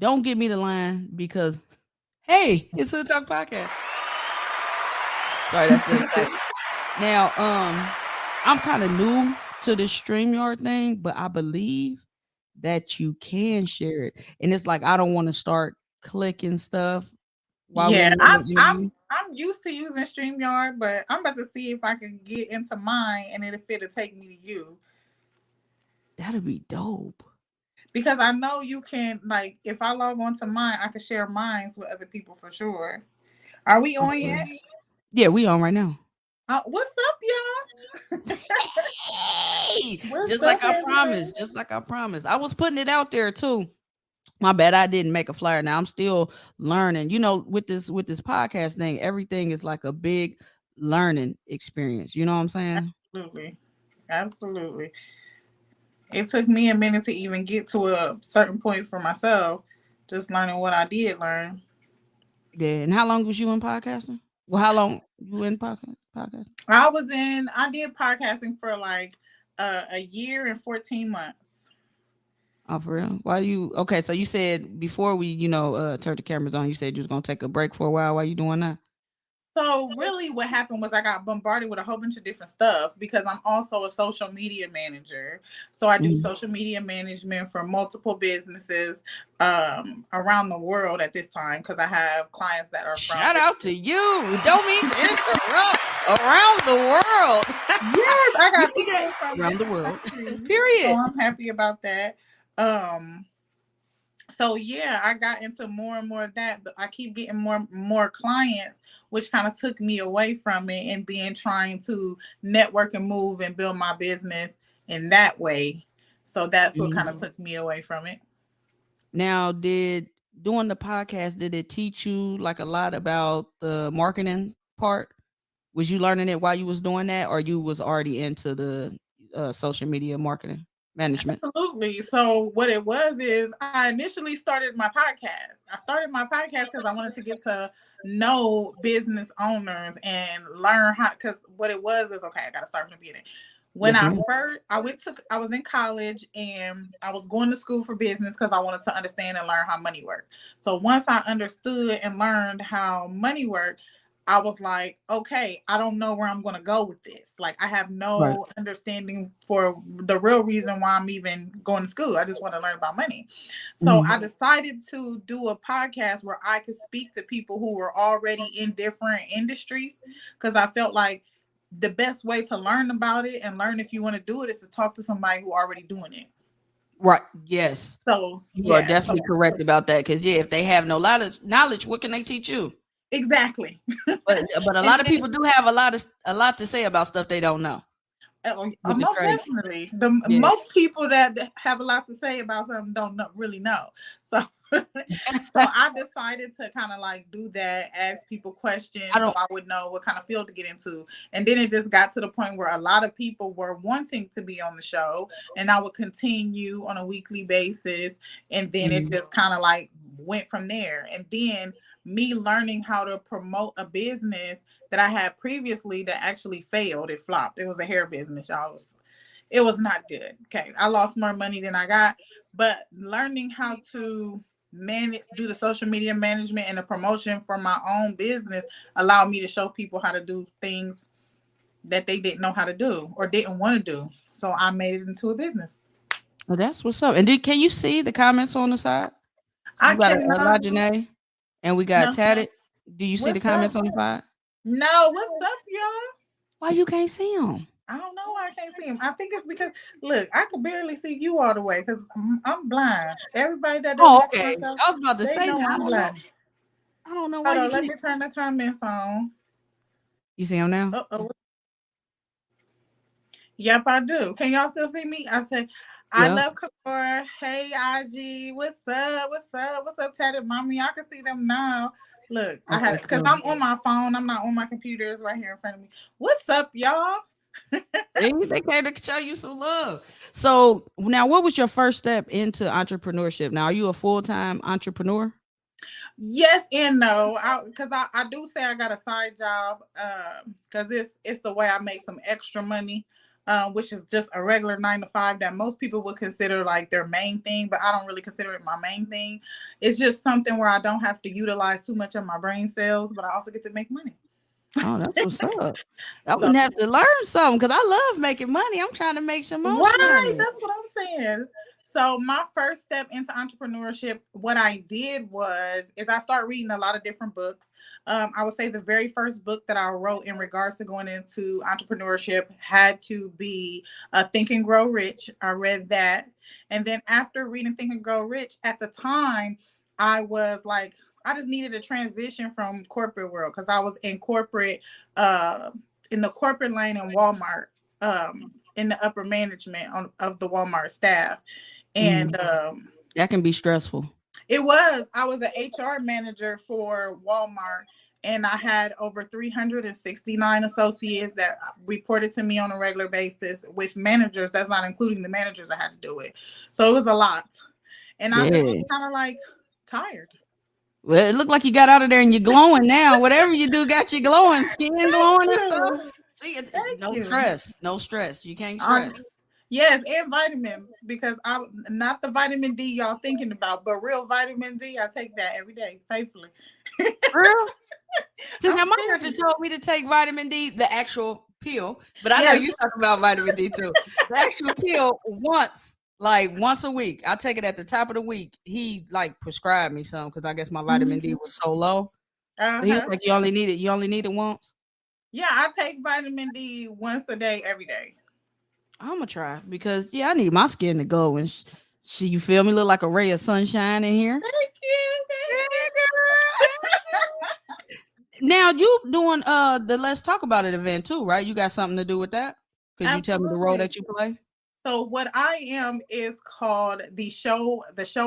don't get me the line because hey, it's Hood Talk Podcast. Sorry, that's the excitement. Now, I'm kind of new to this StreamYard thing, but I believe that you can share it. And it's like I don't want to start clicking stuff while we're in Yeah, the middle of the interview. I'm used to using StreamYard, but I'm about to see if I can get into mine and if it'll take me to you. That'd be dope. Because I know you can, like, if I log on to mine, I can share mines with other people for sure. Are we on Okay. yet? Yeah, we on right now. What's up, y'all? Hey, What's just up, like I everybody? promised, just like I promised. I was putting it out there too. My bad, I didn't make a flyer. Now I'm still learning. You know, with this podcast thing, everything is like a big learning experience. You know what I'm saying? Absolutely. Absolutely. It took me a minute to even get to a certain point for myself, just learning what I did learn. Yeah. And how long was you in podcasting? Well, how long you in podcasting? I did podcasting for like a year and 14 months. Oh, for real? Why you okay? So you said before we, turned the cameras on, you said you was gonna take a break for a while. Why you doing that? So really what happened was I got bombarded with a whole bunch of different stuff because I'm also a social media manager. So I do Mhm. social media management for multiple businesses around the world at this time because I have clients that are from Shout out to you. Don't mean to interrupt. Around the world. yes, I You got do that people from around the different world. countries. So Period. I'm happy about that. Um so yeah, I got into more and more of that. I keep getting more clients, which kind of took me away from it, and then trying to network and move and build my business in that way. So that's what kind of Mhm. took me away from it. Now, did doing the podcast, did it teach you like a lot about the marketing part? Was you learning it while you was doing that, or you was already into the social media marketing management? Absolutely. So what it was is I initially started my podcast. I started my podcast because I wanted to get to know business owners and learn how. Because what it was is okay. I got to start from the beginning. When Yes, I ma'am. first, I was in college and I was going to school for business because I wanted to understand and learn how money worked. So once I understood and learned how money worked, I was like, okay, I don't know where I'm going to go with this. Like, I have Right. no understanding for the real reason why I'm even going to school. I just want to learn about money. So Mhm. I decided to do a podcast where I could speak to people who were already in different industries because I felt like the best way to learn about it and learn if you want to do it is to talk to somebody who already doing it. Right. Yes. So You are yeah, definitely correct about that. Cause yeah, if they have no knowledge, what can they teach you? exactly. But a And lot of people do have a lot to say about stuff they don't know, which is most crazy. definitely. The Yeah. most people that have a lot to say about something don't know, really know. So, so I decided to kind of like do that, ask people I questions, so don't. I would know what kind of field to get into. And then it just got to the point where a lot of people were wanting to be on the show, and I would continue on a weekly basis, and then it Mhm. just kind of like went from there. And then me learning how to promote a business that I had previously that actually failed. It flopped. It was a hair business, y'all. It was not good. Okay. I lost more money than I got. But learning how to manage, do the social media management and the promotion for my own business allowed me to show people how to do things that they didn't know how to do or didn't want to do. So I made it into a business. Well, that's what's up. And can you see the comments on the side? So I you got a cannot. Lajane, and we got No. Tatted. Do you see the What's up? comments on the side? No. What's up, y'all? Why you can't see them? I don't know why I can't see him. I think it's because look, I could barely see you all the way because I'm blind. Everybody that don't Oh, watch my okay. show, I was about to they say know now. I I'm don't know. blind. I don't know why Hold you on, let can't. me turn the comments on. You see them now? Oh, yep, I do. Can y'all still see me? I said, I Yep. love Kimora. Hey, IG, what's up? What's up? What's up, Tatted Mommy? I can see them now. Look, I Okay, had because cool. I'm on my phone. I'm not on my computer. It's right here in front of me. What's up, y'all? They came to show you some love. So now, what was your first step into entrepreneurship? Now, are you a full time entrepreneur? Yes and no. I do say I got a side job because it's the way I make some extra money. which is just a regular 9 to 5 that most people would consider like their main thing, but I don't really consider it my main thing. It's just something where I don't have to utilize too much of my brain cells, but I also get to make money. Oh, that's what's up. I So wouldn't have to learn something because I love making money. I'm trying to make some more right, money. that's what I'm saying. So my first step into entrepreneurship, what I did was is I started reading a lot of different books. I would say the very first book that I wrote in regards to going into entrepreneurship had to be Think and Grow Rich. I read that, and then after reading Think and Grow Rich, at the time, I was like, I just needed a transition from corporate world because I was uh, in the corporate lane in Walmart. In the upper management of the Walmart staff. And Mhm. That can be stressful. I was an HR manager for Walmart, and I had over 369 associates that reported to me on a regular basis with managers. That's not including the managers I had to do it. So it was a lot. And I just was Yeah. kind of like tired. Well, it looked like you got out of there and you're glowing now. Whatever you do got you glowing, skin Thank glowing and stuff. you. See, it's Thank no you. stress. No stress. You can't stress. Um, yes, and vitamins because I not the vitamin D y'all thinking about, but real vitamin D. I take that every day faithfully. Real? See, I'm now my doctor serious. told me to take vitamin D, the actual pill, but I know Yes. you talk about vitamin D too. The actual pill once, like once a week. I take it at the top of the week. He like prescribed me some because I guess my vitamin D Mhm. was so low. Uh But he was huh. like, you only need it once. Yeah, I take vitamin D once a day, every day. I'm gonna try because yeah, I need my skin to glow and you feel me, look like a ray of sunshine in here. Thank you. Yeah, Thank you. girl. Now you doing the Let's Talk About It event too, right? You got something to do with that? Could you tell me the role Absolutely. that you play? So what I am is called the show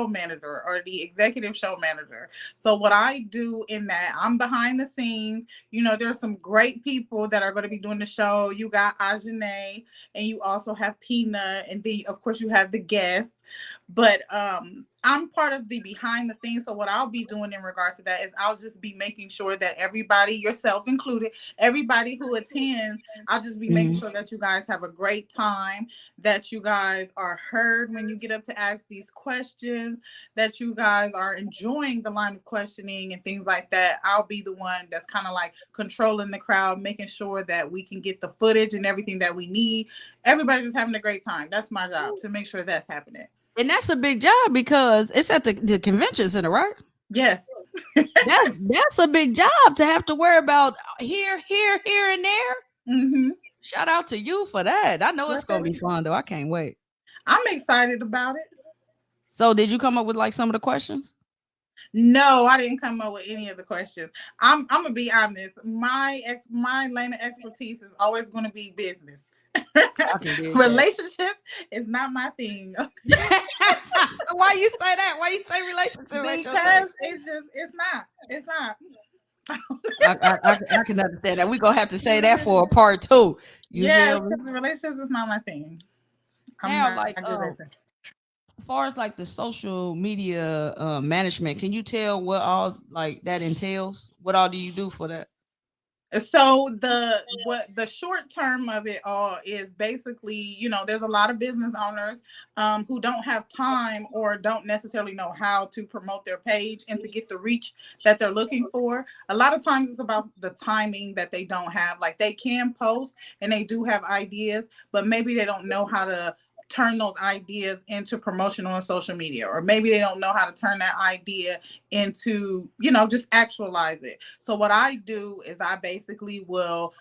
manager or the executive show manager. So what I do in that, I'm behind the scenes. You know, there's some great people that are going to be doing the show. You got Ajane, and you also have Peanut, and then of course you have the guests. But I'm part of the behind the scenes. So what I'll be doing in regards to that is I'll just be making sure that everybody, yourself included, everybody who attends, I'll just be making Mhm. sure that you guys have a great time, that you guys are heard when you get up to ask these questions, that you guys are enjoying the line of questioning and things like that. I'll be the one that's kind of like controlling the crowd, making sure that we can get the footage and everything that we need. Everybody's just having a great time. That's my job to make sure that's happening. And that's a big job because it's at the convention center, right? Yes. That's a big job to have to worry about here, and there. Hmm. Shout out to you for that. I know it's gonna be fun though. I can't wait. I'm excited about it. So, did you come up with like some of the questions? No, I didn't come up with any of the questions. I'm gonna be honest. My lane of expertise is always gonna be business. I can dig that. Relationships is not my thing. Why you say that? Why you say relationship ain't your thing? Because it's not. I can understand that. We gonna have to say that for a part two. You Yes, feel me? because relationships is not my thing. I'm Now, not like good at that. as far as like the social media management, can you tell what all like that entails? What all do you do for that? So the short term of it all is basically, there's a lot of business owners who don't have time or don't necessarily know how to promote their page and to get the reach that they're looking for. A lot of times it's about the timing that they don't have. Like they can post and they do have ideas, but maybe they don't know how to turn those ideas into promotion on social media, or maybe they don't know how to turn that idea into, just actualize it. So what I do is I basically will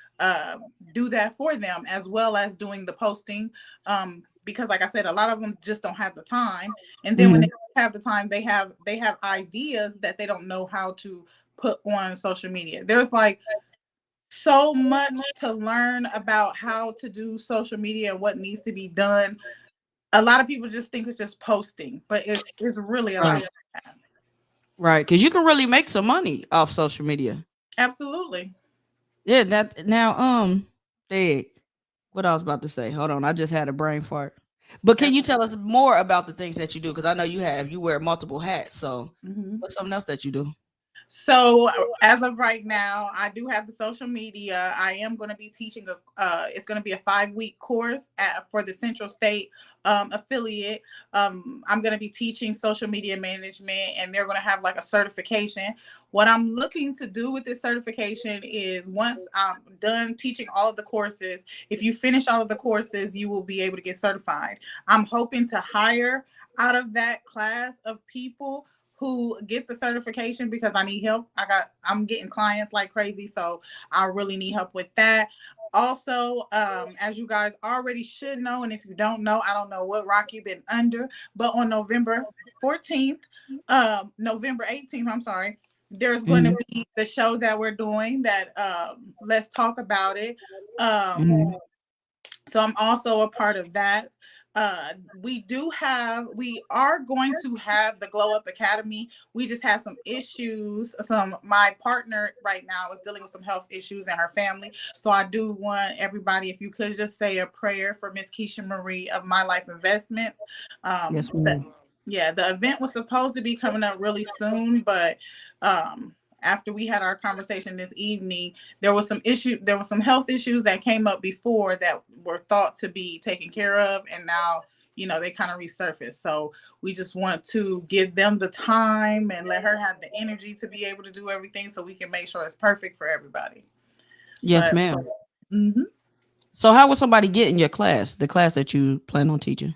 do that for them, as well as doing the posting, because like I said, a lot of them just don't have the time, and then when they Mhm. have the time, they have ideas that they don't know how to put on social media. There's like so much to learn about how to do social media and what needs to be done. A lot of people just think it's just posting, but it's really a lot. Right, right, because you can really make some money off social media. Absolutely. Yeah, that now Hey, what I was about to say. Hold on, I just had a brain fart. But can you tell us more about the things that you do? Because I know you wear multiple hats. So Mhm. what's something else that you do? So as of right now, I do have the social media. I am going to be teaching it's going to be a 5-week course for the Central State affiliate. I'm going to be teaching social media management, and they're going to have like a certification. What I'm looking to do with this certification is once I'm done teaching all of the courses, if you finish all of the courses, you will be able to get certified. I'm hoping to hire out of that class of people who get the certification because I need help. I'm getting clients like crazy, so I really need help with that. Also, as you guys already should know, and if you don't know, I don't know what rock you've been under, but on November 14th, November 18th, I'm sorry, there's going to Mm-hmm. be the show that we're doing that let's talk about it. Um, Mm-hmm. so I'm also a part of that. We are going to have the Glow Up Academy. We just had some issues. My partner right now is dealing with some health issues in her family. So I do want everybody, if you could just say a prayer for Miss Keisha Marie of My Life Investments. Yes, The, ma'am. yeah, the event was supposed to be coming up really soon, but after we had our conversation this evening, there was some health issues that came up before that were thought to be taken care of, and now they kind of resurfaced. So we just want to give them the time and let her have the energy to be able to do everything so we can make sure it's perfect for everybody. Yes, But ma'am. mhm. So, how would somebody get in your class, the class that you plan on teaching?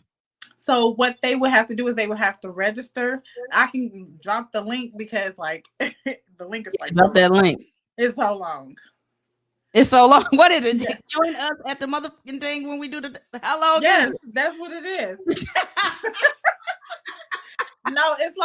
So what they would have to do is they would have to register. I can drop the link because like the link is like so Drop that long. link. It's so long. It's so long. What is it? Yeah. Join us at the motherfucking thing when we do the. How long is Yes, that's what it is. it? No, it's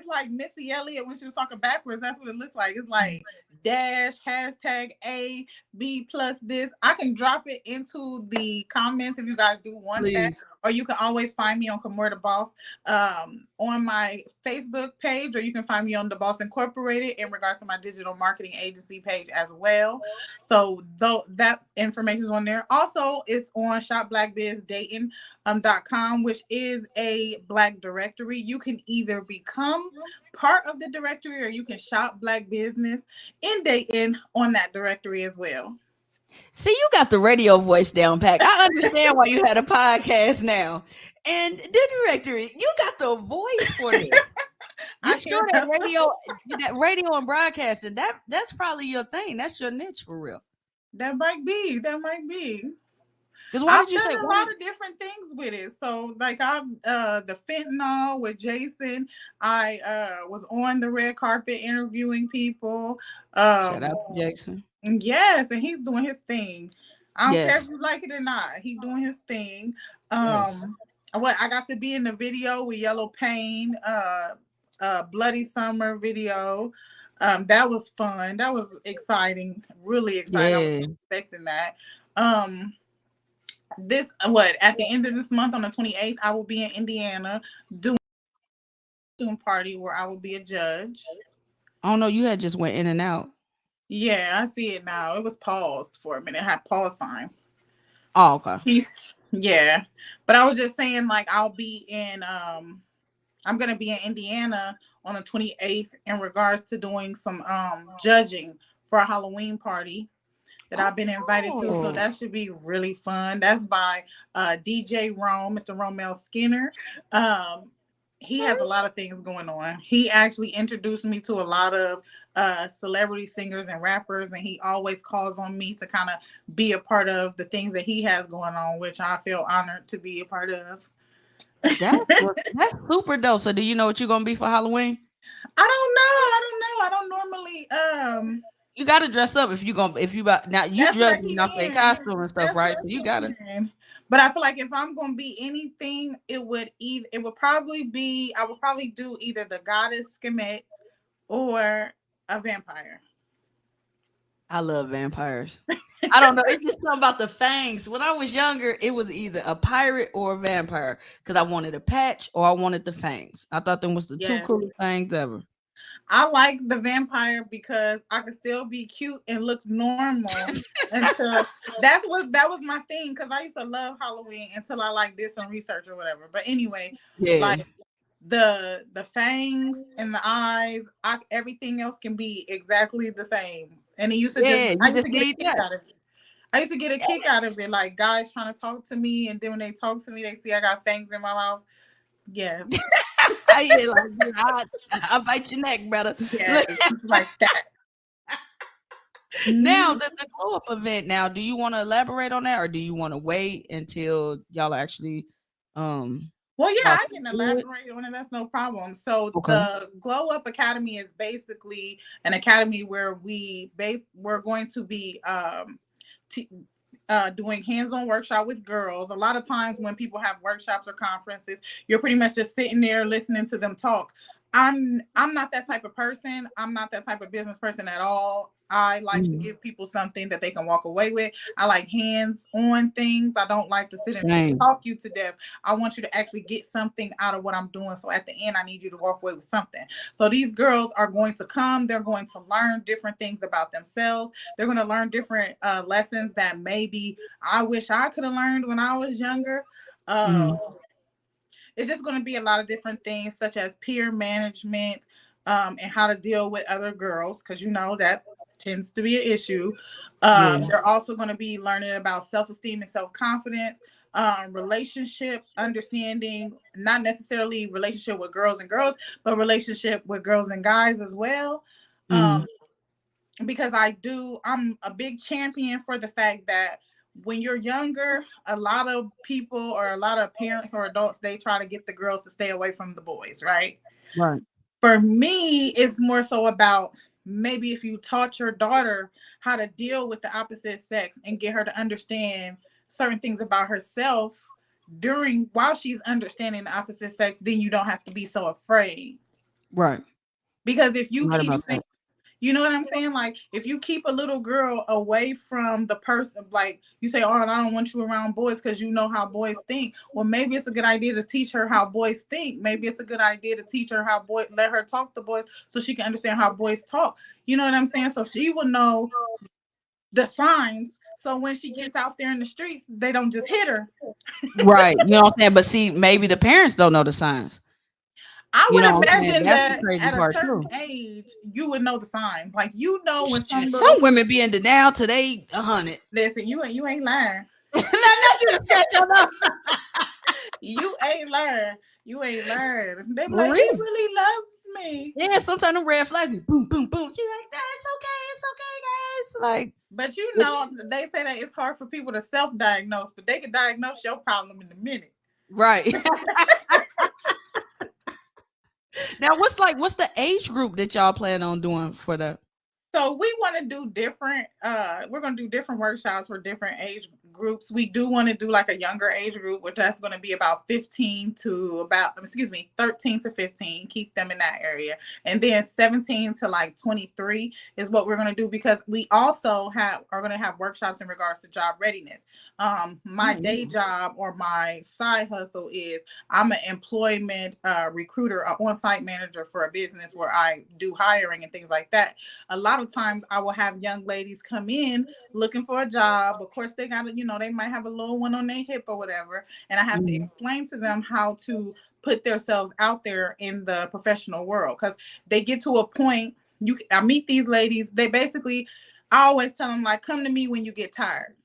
like Missy Elliott when she was talking backwards. That's what it looked like. It's like dash hashtag A B plus this. I can drop it into the comments if you guys do want that, Please. or you can always find me on Kimora the Boss on my Facebook page, or you can find me on the Boss Incorporated in regards to my digital marketing agency page as well. So though that information is on there. Also, it's on Shop Black Biz Dayton .com, which is a Black directory. You can either become part of the directory or you can shop Black business in Dayton on that directory as well. See, you got the radio voice down pack. I understand why you had a podcast now. And the directory, you got the voice for this. I You sure can't help that radio and broadcasting, that's probably your thing. That's your niche for real. that might be. That might be. Because why did I've you done say a lot of different things with it. So like I've the fentanyl with Jason. I was on the red carpet interviewing people. shout out Um to Jackson? yes, and he's doing his thing. I don't care Yes. if you like it or not. He's doing his thing. Yes. What I got to be in the video with Yellow Pain, Bloody Summer video. That was fun. That was exciting. Really exciting. I was Yeah. expecting that. Um, this what at the end of this month on the 28th, I will be in Indiana doing a party where I will be a judge. I don't know. You had just went in and out. Yeah, I see it now. It was paused for a minute. It had pause signs. Oh, okay. He's yeah. But I was just saying like I'll be in I'm gonna be in Indiana on the 28th in regards to doing some judging for a Halloween party that I've been invited to. So Oh, that should be really fun. That's by DJ Rome, Mr. Romel Skinner. Um, he has a lot of things going on. He actually introduced me to a lot of celebrity singers and rappers, and he always calls on me to kind of be a part of the things that he has going on, which I feel honored to be a part of. that's super dope. So, do you know what you're gonna be for Halloween? I don't normally You gotta dress up if you gonna if you about now you that's where judging he off their in. costume and stuff, That's right? where So you he gotta. in. But I feel like if I'm gonna be anything, it would probably be I would probably do either the goddess Skemet or a vampire. I love vampires. I don't know. It's just something about the fangs. When I was younger, it was either a pirate or a vampire because I wanted a patch or I wanted the fangs. I thought them was the two Yes. coolest things ever. I like the vampire because I could still be cute and look normal until that was my thing because I used to love Halloween until I like did some research or whatever. But anyway, Yeah. like the fangs and the eyes, everything else can be exactly the same. And he used to just Yeah, I you used just to get a need kick that. out of it. I used to get a kick out of it, like guys trying to talk to me, and then when they talk to me, they see I got fangs in my mouth. Yes, Yeah, like, I bite your neck, brother. yes, like that. Now, Mhm. the glow up event. Now, do you want to elaborate on that, or do you want to wait until y'all are actually Well, yeah, about I to can do it? elaborate on it. That's no problem. So Okay. the Glow Up Academy is basically an academy where we're going to be t- doing hands-on workshop with girls. A lot of times when people have workshops or conferences, you're pretty much just sitting there listening to them talk. I'm not that type of person. I'm not that type of business person at all. I like to Mm, give people something that they can walk away with. I like hands-on things. I don't like to sit and same. talk you to death. I want you to actually get something out of what I'm doing. So at the end, I need you to walk away with something. So these girls are going to come. They're going to learn different things about themselves. They're going to learn different lessons that maybe I wish I could have learned when I was younger. Uh, Mm, it's just going to be a lot of different things, such as peer management, and how to deal with other girls, because you know that tends to be an issue. yeah. They're also going to be learning about self-esteem and self-confidence, relationship understanding, not necessarily relationship with girls and girls, but relationship with girls and guys as well. Mm, Um, because I'm a big champion for the fact that when you're younger, a lot of people or a lot of parents or adults, they try to get the girls to stay away from the boys, right? right. For me, it's more so about maybe if you taught your daughter how to deal with the opposite sex and get her to understand certain things about herself during while she's understanding the opposite sex, then you don't have to be so afraid. Right. Because if you You're right keep about saying, that. you know what I'm saying? Like, if you keep a little girl away from the person, like you say, oh, I don't want you around boys because you know how boys think. Well, maybe it's a good idea to teach her how boys think. Maybe it's a good idea to teach her how let her talk to boys so she can understand how boys talk. You know what I'm saying? So she will know the signs. So when she gets out there in the streets, they don't just hit her. Right. You know what I'm saying? But see, maybe the parents don't know the signs. I You know would what I'm saying? imagine That's the that crazy at a part certain too. age, you would know the signs. Like, you know when Shit, some some little, women be in denial till they 100. listen, you ain't lying. Not you to shut your mouth. You ain't learned. You ain't learned. They be For like, he real. really loves me. Yeah, sometimes them red flags be boom, boom, boom. She like, "Nah, it's okay, guys." Like, But you it, know, they say that it's hard for people to self-diagnose, but they can diagnose your problem in a minute. right. Now, what's the age group that y'all plan on doing for the? So we want to do different we're going to do different workshops for different age groups. We do want to do like a younger age group, which that's going to be about 15 to about, excuse me, 13 to 15, keep them in that area. And then 17 to like 23 is what we're going to do, because we also are going to have workshops in regards to job readiness. My Oh, day yeah. job or my side hustle is I'm an employment recruiter, an on-site manager for a business where I do hiring and things like that. A lot of times I will have young ladies come in looking for a job. Of course, they got to, they might have a little one on their hip or whatever. And I have to Mhm. explain to them how to put themselves out there in the professional world, because they get to a point. I meet these ladies. They basically, I always tell them, like, come to me when you get tired,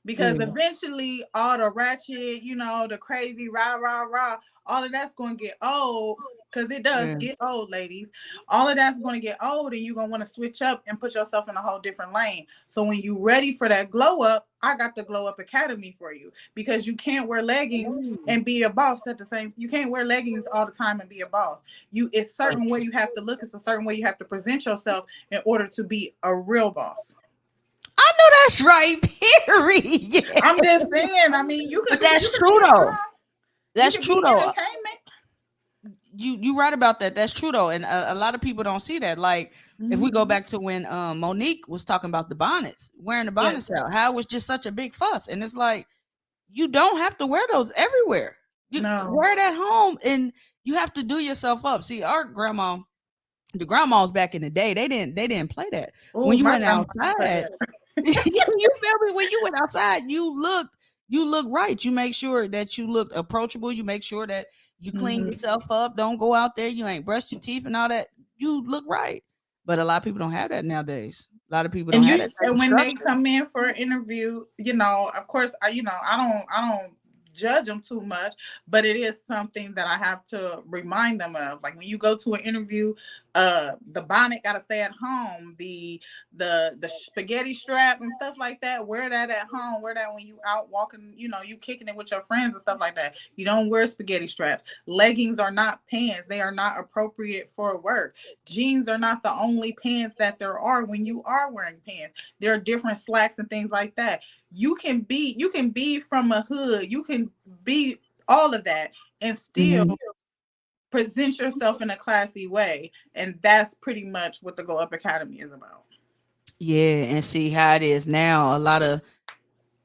because Yeah, eventually all the ratchet, the crazy rah rah rah, all of that's going to get old, because it does yeah. get old, ladies. All of that's going to get old, and you're going to want to switch up and put yourself in a whole different lane. So when you're ready for that glow up, I got the Glow Up Academy for you, because you can't wear leggings Ooh, and be a boss at the same. You can't wear leggings all the time and be a boss. It's right. certain way you have to look. It's a certain way you have to present yourself in order to be a real boss. I know that's right. Period. I'm just saying. I mean, But you that's could be true a though. mom, you That's could true be though. entertainment. You right about that. That's true though, and a lot of people don't see that. Like, if we Hmm. go back to when Monique was talking about the bonnets, wearing the bonnets Yes. out, how it was just such a big fuss, and it's like you don't have to wear those everywhere. You No. wear it at home, and you have to do yourself up. See, our grandma, the grandmas back in the day, they didn't play that. Oh, When you my went grandma didn't play outside, that. you feel me? When you went outside, you look right. You make sure that you look approachable. You make sure that You clean Mhm. yourself up. Don't go out there. You ain't brushed your teeth and all that. You look right. But a lot of people don't have that nowadays. A lot of people don't And have you that type and of when they structure. come in for an interview, of course, I don't judge them too much, but it is something that I have to remind them of. Like when you go to an interview, the bonnet got to stay at home. The spaghetti strap and stuff like that, wear that at home. Wear that when you out walking. You kicking it with your friends and stuff like that. You don't wear spaghetti straps. Leggings are not pants. They are not appropriate for work. Jeans are not the only pants that there are when you are wearing pants. There are different slacks and things like that. You can be from a hood. You can be all of that and still Mhm. present yourself in a classy way. And that's pretty much what the Glow Up Academy is about. Yeah, and see how it is now. A lot of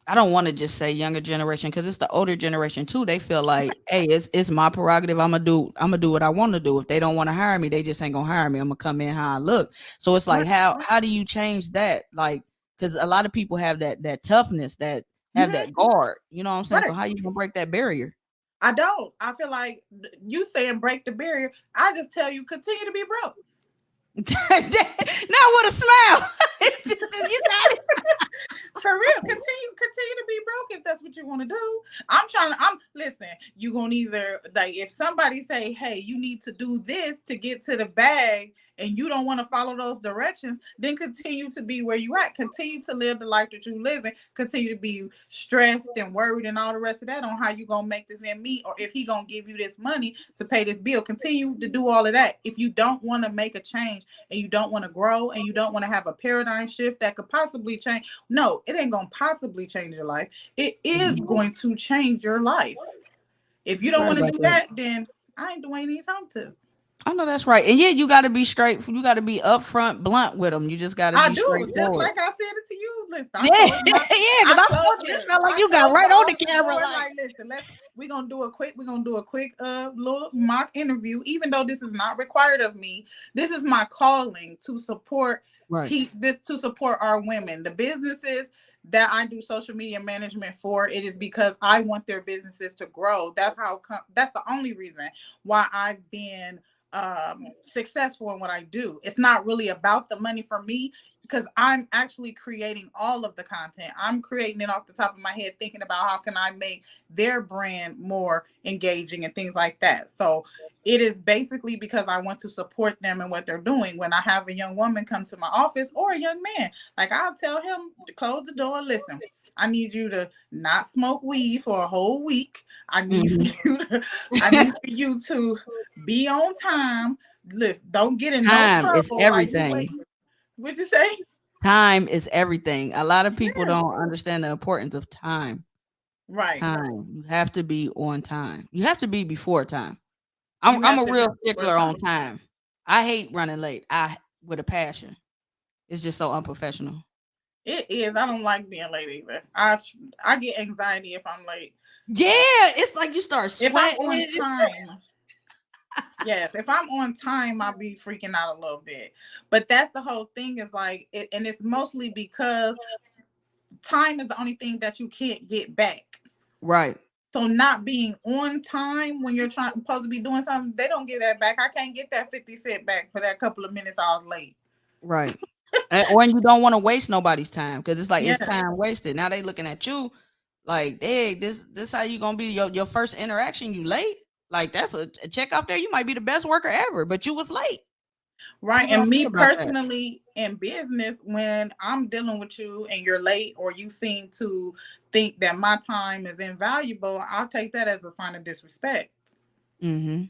I don't want to just say younger generation because it's the older generation too. They feel like, hey, it's my prerogative. I'm gonna do what I want to do. If they don't want to hire me, they just ain't gonna hire me. I'm gonna come in how I look. So it's like Right. how do you change that? Like because a lot of people have that toughness, that have Mhm. that guard. You know what I'm saying? So Right. how you gonna break that barrier? I don't. I feel like you saying break the barrier. I just tell you continue to be broke. Not with a smile. You got it. For real, continue to be broke if that's what you want to do. I'm listen, you gonna either like if somebody say, hey, you need to do this to get to the bag and you don't want to follow those directions, then continue to be where you at. Continue to live the life that you live in. Continue to be stressed and worried and all the rest of that on how you gonna make this end meet or if he gonna give you this money to pay this bill. Continue to do all of that. If you don't want to make a change and you don't want to grow and you don't want to have a paradigm shift that could possibly change, no, it ain't gonna possibly change your life. It is Mhm. going to change your life. If you You don't right want to about do that. that, then I ain't doing any time to. I know that's right. And yeah, you got to be straight. You got to be upfront, blunt with them. You just got to I be do, just straightforward. like I said it to you. Listen, Yeah, yeah, because I I closed felt it the, felt like I you got closed right the on the office camera, doors. like Like, listen, we're gonna do a quick little mock interview. Even though this is not required of me, this is my calling to support right. this to support our women, the businesses that I do social media management for. It is because I want their businesses to grow. That's the only reason why I've been successful in what I do. It's not really about the money for me because I'm actually creating all of the content. I'm creating it off the top of my head, thinking about how can I make their brand more engaging and things like that. So it is basically because I want to support them and what they're doing. When I have a young woman come to my office or a young man, like I'll tell him to close the door. Listen, I need you to not smoke weed for a whole week. I need for Mhm. you to, I need for you to be on time. Listen, don't get in no Time is trouble while you everything. waiting. What'd you say? Time is everything. A lot of people Yes. don't understand the importance of time. Right. Time. You have to be on time. You have to be before time. You I'm have a to be real for stickler on time. time. I hate running late. I with a passion. It's just so unprofessional. It is. I don't like being late either. I get anxiety if I'm late. Yeah, it's like you start If I'm sweating. on time, yes. If I'm on time, I'll be freaking out a little bit. But that's the whole thing is like, and it's mostly because time is the only thing that you can't get back. Right, So not being on time when you're trying supposed to be doing something, they don't get that back. I can't get that 50 cent back for that couple of minutes I was late. right. And when you don't want to waste nobody's time because it's like it's Yeah. time wasted. Now they looking at you like, hey, this how you gonna be your first interaction? You late? Like that's a check off there. You might be the best worker ever, but you was late. Right. People And don't think me about that. personally in business, when I'm dealing with you and you're late or you seem to think that my time is invaluable, I'll take that as a sign of disrespect Mm-hmm. I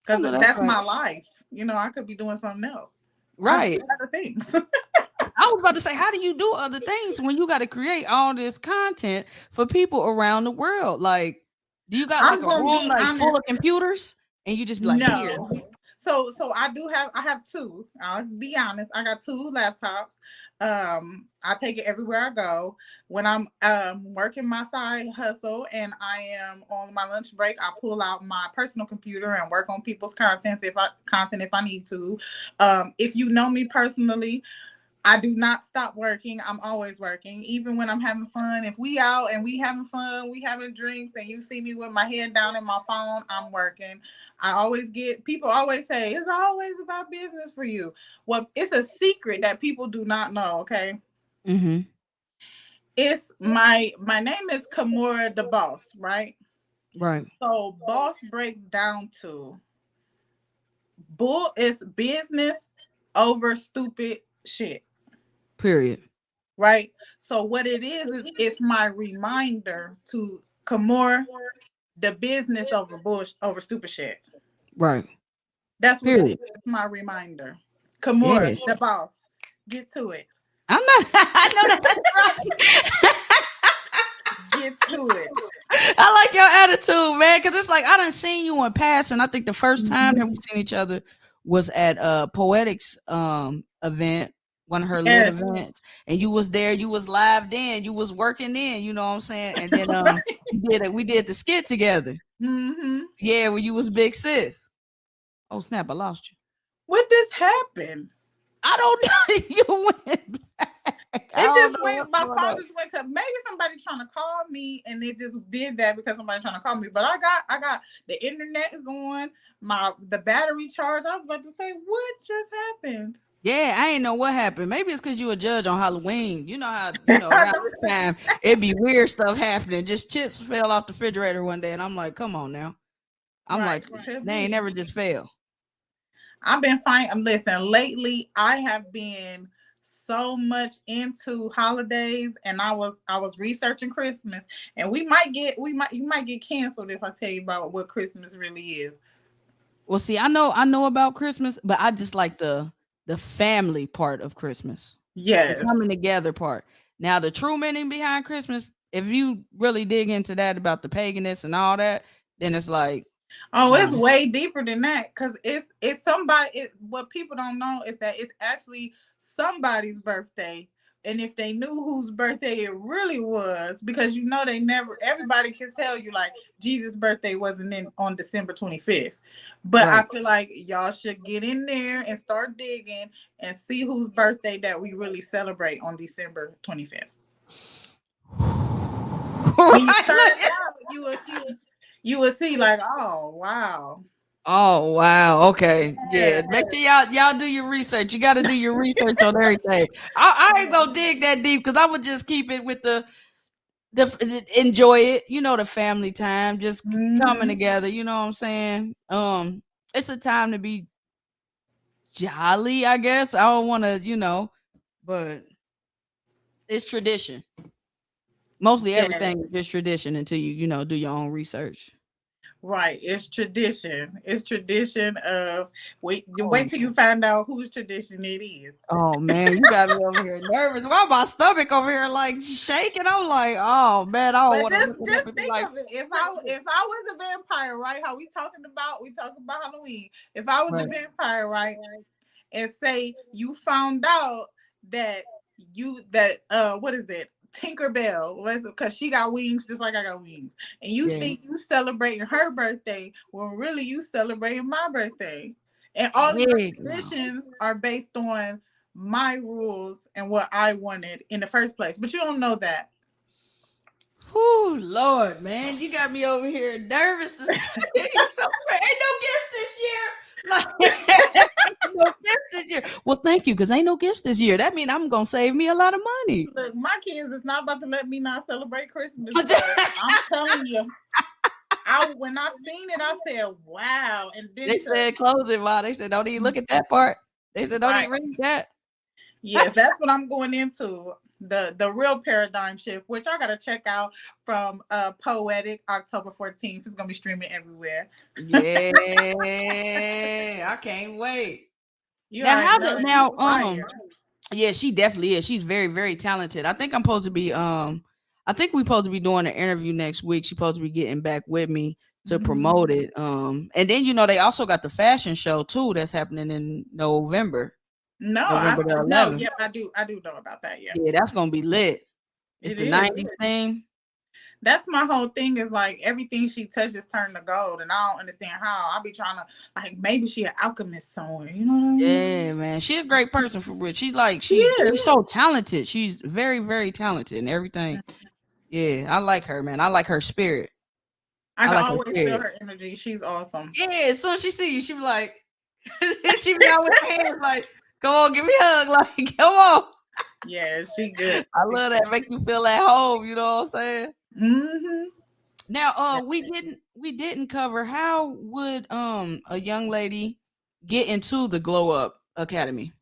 because know that's that's right. my life. I could be doing something else. I do Right. other things. I was about to say, how do you do other things when you got to create all this content for people around the world? Like, do you got like I'm a going to room be like full honest. of computers and you just be like, here? No. So I have two. I'll be honest. I got two laptops. I take it everywhere I go. When I'm working my side hustle and I am on my lunch break, I pull out my personal computer and work on people's content if I need to. If you know me personally, I do not stop working. I'm always working, even when I'm having fun. If we out and we having fun, we having drinks, and you see me with my head down in my phone, I'm working. I always get people always say it's always about business for you. Well, it's a secret that people do not know. Okay, Mm-hmm. it's my name is Kimora the boss, right? Right. So boss breaks down to bull is business over stupid shit, Period. right? So what it is it's my reminder to Kamor the business over bush over stupid shit. Right. That's what it is. Period. It's my reminder. Yeah. Kamor, the boss. Get to it. I'm not. I know that's right. Get to it. I like your attitude, man, because it's like I done seen you in passing. I think the first time that we seen each other was at Poetics event, one of her lit Yes. events, and you was there. You was live then. You was working then. You know what I'm saying? And then we did the skit together. Mm-hmm. Yeah, when you was big sis. Oh snap! I lost you. What this happened? I don't know. You went back. I It don't just know went. what's My going phone on. just went. Cause maybe somebody trying to call me, and it just did that because somebody trying to call me. But I got the internet is on. The battery charge. I was about to say, what just happened? Yeah, I ain't know what happened. Maybe it's because you a judge on Halloween. You know how, around this time, it be weird stuff happening. Just chips fell off the refrigerator one day, and I'm like, come on now. I'm Right. like, It could they ain't be. never just fail. I've been fine. Listen, lately I have been so much into holidays, and I was researching Christmas, and you might get canceled if I tell you about what Christmas really is. Well, see, I know about Christmas, but I just like the family part of Christmas, the Yes. coming together part. Now, the true meaning behind Christmas, if you really dig into that about the paganism and all that, then it's like, Oh, nah, it's way deeper than that because it's somebody. What people don't know is that it's actually somebody's birthday, and if they knew whose birthday it really was, because they never. Everybody can tell you like Jesus' birthday wasn't in on December 25th, but I right. feel like y'all should get in there and start digging and see whose birthday that we really celebrate on December 25th. When you Right. search Look. out, you will see like, oh wow. Oh wow. Okay. Yeah. Yeah. Make sure y'all do your research. You got to do your research on everything. I ain't gonna dig that deep because I would just keep it with the enjoy it. The family time, just coming Hmm. together. You know what I'm saying? It's a time to be jolly. I guess I don't want to. But it's tradition. Mostly Yeah, everything is just tradition until you do your own research. right. It's tradition. It's tradition of wait Oh, till you find out whose tradition it is. Oh man, you got me over here nervous. Why my stomach over here like shaking? I'm like, oh man, I don't But want to just look it up just and be think like, of it. If I was a vampire, right? How we talking about Halloween. If I was a right, vampire, right, and say you found out that what is it? Tinkerbell, because she got wings just like I got wings, and you yeah, think you celebrating her birthday when really you celebrating my birthday, and all of your heck no. traditions are based on my rules and what I wanted in the first place, but you don't know that. Whew, Lord, man, you got me over here nervous to celebrate. Ain't no gifts this year. Like, ain't no gifts this year. Well, thank you, because ain't no gifts this year. That means I'm gonna save me a lot of money. Look, my kids is not about to let me not celebrate Christmas, but I'm telling you, I when I seen it, I said, "Wow!" And then They to said close it, Ma. They said don't even look at that part. They said don't right, even read that. yes, that's what I'm going into. The real paradigm shift, which I gotta check out from Poetic October 14th. It's gonna be streaming everywhere. Yeah, I can't wait. You Now, already how know did she's now? fire. Yeah, she definitely is. She's very, very talented. I think I'm supposed to be. I think we supposed to be doing an interview next week. She's supposed to be getting back with me to Mhm. promote it. And then they also got the fashion show too that's happening in November, No, November the no, 11th. yep, I do know about that. Yeah, Yeah, that's gonna be lit. It's it the is. '90s theme. That's my whole thing is like everything she touches turn to gold, and I don't understand how. I be trying to like maybe she an alchemist somewhere. You know what I mean? Yeah, man. She a great person for real. She like She she's is. so talented. She's very, very talented and everything. Yeah, I like her, man. I like her spirit. I I can like her always feel spirit. her energy. She's awesome. Yeah, as soon as she see you, she be like, she be out with her hands like, come on, give me a hug. Like, come on. Yeah, she good. I love that. Make you feel at home. You know what I'm saying? Mm-hmm. Now, we didn't cover how would a young lady get into the Glow Up Academy.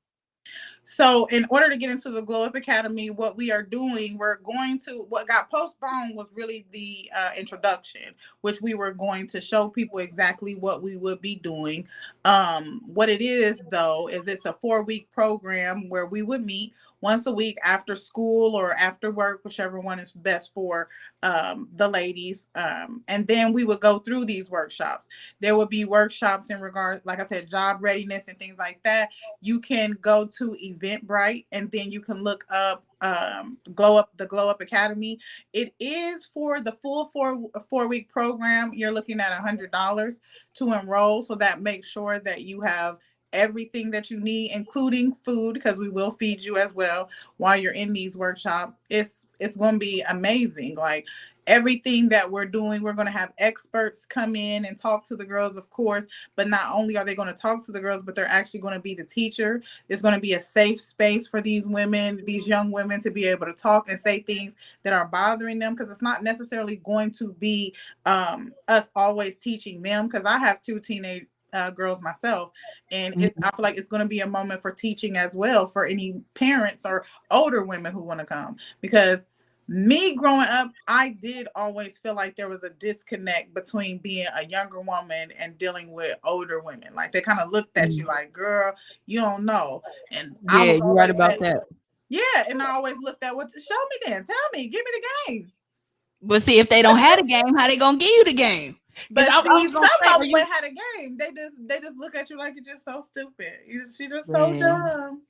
So, in order to get into the Glow Up Academy, what we are doing, we're going to, what got postponed was really the introduction, which we were going to show people exactly what we would be doing. What it is, though, is it's a 4 week program where we would meet once a week after school or after work, whichever one is best for the ladies. And then we would go through these workshops. There would be workshops in regard, like I said, job readiness and things like that. You can go to Eventbrite and then you can look up Glow Up Academy. It is for the full 4 week program. You're looking at $100 to enroll. So that makes sure that you have everything that you need, including food, because we will feed you as well while you're in these workshops. It's going to be amazing. Like everything that we're doing, we're going to have experts come in and talk to the girls, of course, but not only are they going to talk to the girls, but they're actually going to be the teacher. There's going to be a safe space for these women, these young women, to be able to talk and say things that are bothering them, because it's not necessarily going to be us always teaching them, because I have two teenage girls myself, and I feel like it's going to be a moment for teaching as well for any parents or older women who want to come, because me growing up, I did always feel like there was a disconnect between being a younger woman and dealing with older women. Like they kind of looked at you Mhm. like, girl, you don't know. And I Yeah, was you're right always about that, that. yeah. And I always looked at what to show me then. Tell me, give me the game. But see, if they don't have the game, how they gonna give you the game? Because But I see, was gonna some say, of are them you had a game. They just look at you like you're just so stupid. She just so man? dumb.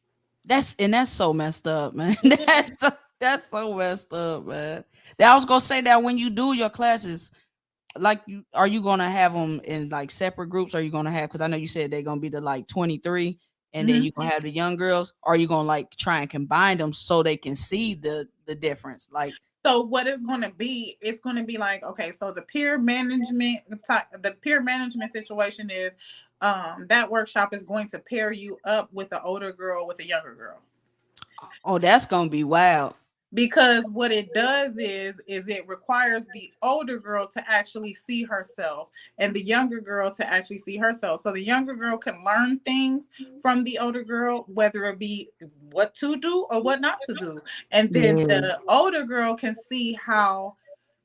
That's so messed up, man. It is. That's so messed up, man. That I was gonna say that when you do your classes, like you are you gonna have them in like separate groups? Or are you gonna have, because I know you said they're gonna be the like 23, and then Mhm. you gonna have the young girls. Or are you gonna like try and combine them so they can see the difference? Like, So what it's going to be, it's going to be like, okay, so the peer management situation is that workshop is going to pair you up with an older girl with a younger girl. oh, that's gonna be wild. Because what it does is it requires the older girl to actually see herself and the younger girl to actually see herself, so the younger girl can learn things from the older girl, whether it be what to do or what not to do, and then Yeah, the older girl can see how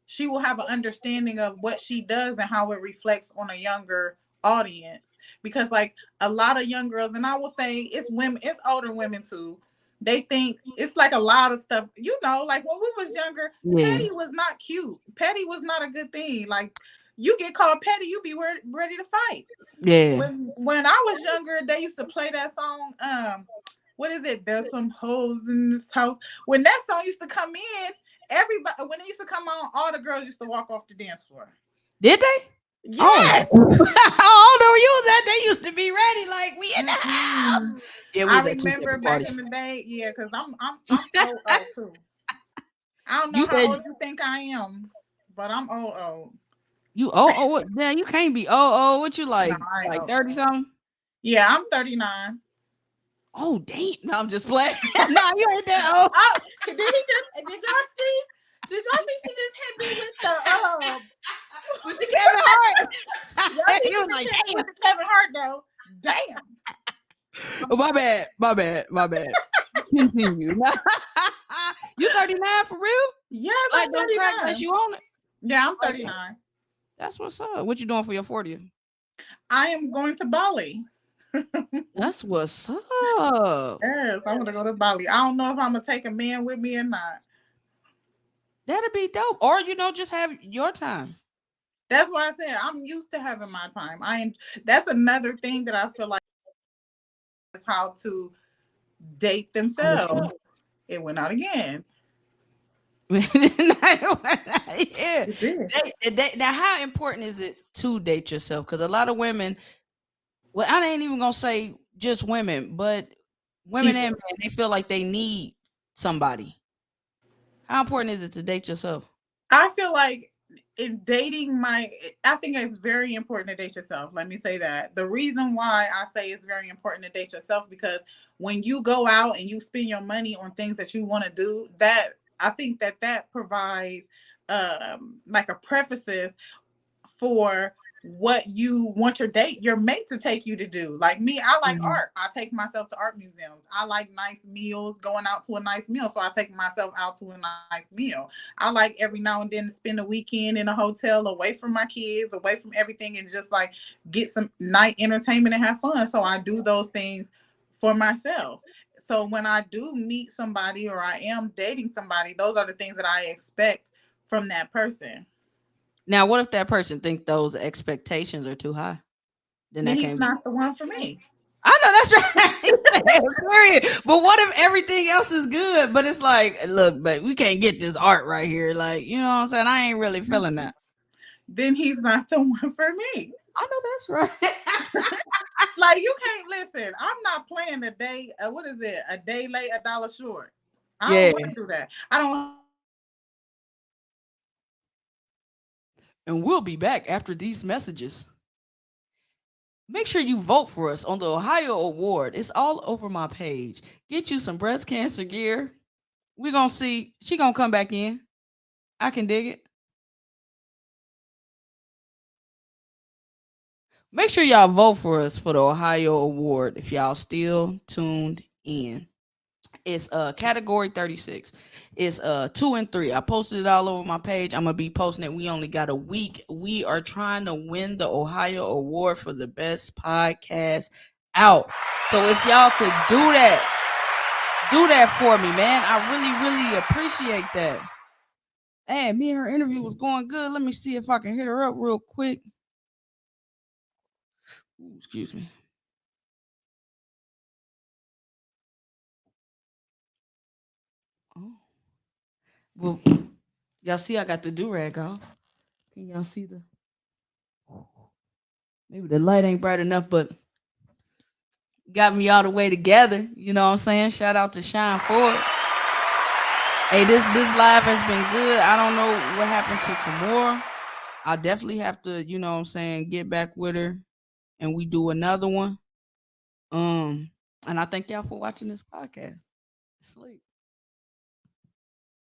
she will have an understanding of what she does and how it reflects on a younger audience. Because like a lot of young girls, and I will say it's women, it's older women too, they think it's like a lot of stuff, like when we was younger, yeah, petty was not cute, petty was not a good thing. Like you get called petty, you be ready to fight. yeah. When I was younger, they used to play that song, what is it? There's some hoes in this house. When that song used to come in, everybody, when it used to come on, all the girls used to walk off the dance floor. Did they? Oh, Yes. how old were you that they used to be ready? Like, we in the house. Mm-mm. Yeah, we I was at two remember separate back in parties. the day, yeah, because I'm old old too. I don't You know how said old you think I am, but I'm old old. you what? Yeah, you can't be what you No, I ain't like old 30 old. something? Yeah, I'm 39. Oh, damn. No, I'm just playing. No, you ain't that old. Oh, did y'all see? Did y'all see she just hit me with the With the Kevin Hart. y'all see He she was just like, hit me damn. with the Kevin Hart though. Damn. I'm Oh, my sorry. bad. My bad. My bad. Continue. You 39 for real? Yes, Like, I'm don't crack unless 39. you own it. Yeah, I'm Like that. 39. That's what's up. What you doing for your 40th? I am going to Bali. That's what's up. Yes, I'm gonna go to Bali. I don't know if I'm gonna take a man with me or not. That'd be dope. Or, just have your time. That's why I said I'm used to having my time. That's another thing that I feel like is how to date How to show. themselves. It went out again. Yeah. It did. Now, how important is it to date yourself? Because a lot of women, well, I ain't even gonna say just women, but women and People. men, they feel like they need somebody. How important is it to date yourself? I feel like in dating I think it's very important to date yourself. Let me say that. The reason why I say it's very important to date yourself because when you go out and you spend your money on things that you want to do, that I think that provides like a prefaces for what you want your mate to take you to do. Like me, I like Mhm. art. I take myself to art museums. I like nice meals, going out to a nice meal. So I take myself out to a nice meal. I like every now and then to spend a weekend in a hotel away from my kids, away from everything, and just like get some night entertainment and have fun. So I do those things for myself. So when I do meet somebody or I am dating somebody, those are the things that I expect from that person. Now, what if that person think those expectations are too high? Then Then that he's can't be. not the one for me. I know that's right. Period. But what if everything else is good? But it's like, look, but we can't get this art right here. Like, you know what I'm saying? I ain't really feeling that. Then he's not the one for me. I know that's right. Like you can't listen. I'm not playing a day. What is it? A day late, a dollar short. I don't Yeah. want to do that. I don't have to be late for nobody. And we'll be back after these messages. Make sure you vote for us on the Ohio Award. It's all over my page. Get you some breast cancer gear. We gonna see. She gonna come back in. I can dig it. Make sure y'all vote for us for the Ohio Award if y'all still tuned in. It's category 36. It's 2 and 3. I posted it all over my page. I'm gonna be posting it. We only got a week. We are trying to win the Ohio Award for the best podcast out. So if y'all could do that for me, man. I really, really appreciate that. Hey, me and her interview was going good. Let me see if I can hit her up real quick. Ooh, excuse me. Oh, well, y'all see I got the do rag on. Can y'all see the? Maybe the light ain't bright enough, but got me all the way together. You know what I'm saying? Shout out to Shine Ford. Hey, this live has been good. I don't know what happened to Kimora. I definitely have to, you know what I'm saying, get back with her and we do another one. Um, and I thank y'all for watching this podcast. Sleep.